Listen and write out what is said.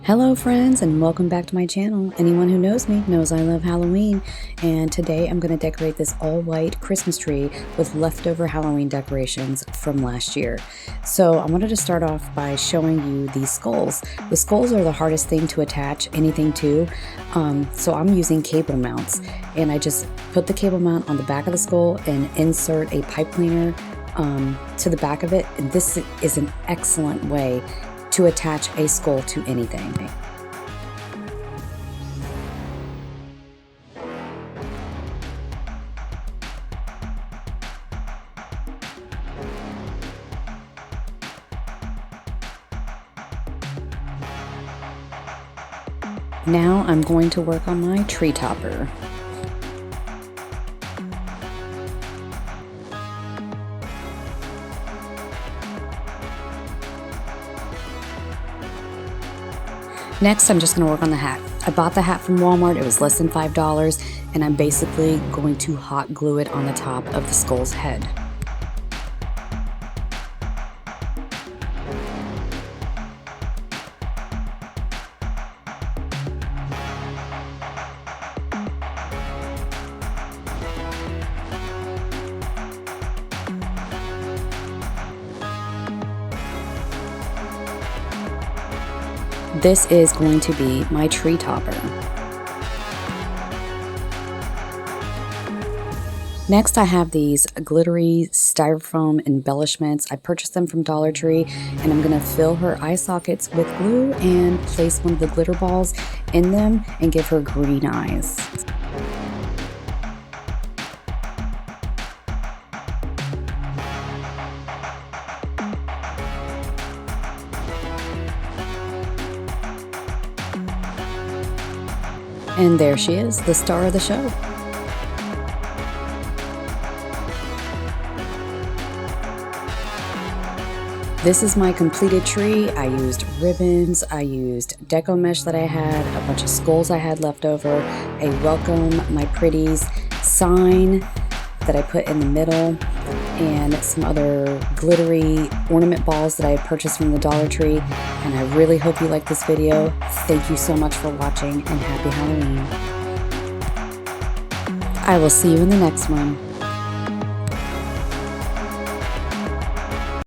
Hello friends and welcome back to my channel. Anyone who knows me knows I love Halloween, and today I'm going to decorate this all white Christmas tree with leftover Halloween decorations from last year. So I wanted to start off by showing you these skulls. The skulls are the hardest thing to attach anything to, so I'm using cable mounts, and I just put the cable mount on the back of the skull and insert a pipe cleaner to the back of it, and this is an excellent way to attach a skull to anything. Now I'm going to work on my tree topper. Next, I'm just going to work on the hat. I bought the hat from Walmart. It was less than $5, and I'm basically going to hot glue it on the top of the skull's head. This is going to be my tree topper. Next, I have these glittery styrofoam embellishments. I purchased them from Dollar Tree, and I'm going to fill her eye sockets with glue and place one of the glitter balls in them and give her green eyes. And there she is, the star of the show. This is my completed tree. I used ribbons, I used deco mesh that I had, a bunch of skulls I had left over, a welcome my pretties sign that I put in the middle, and some other glittery ornament balls that I purchased from the Dollar Tree. And I really hope you like this video. Thank you so much for watching, and happy Halloween. I will see you in the next one.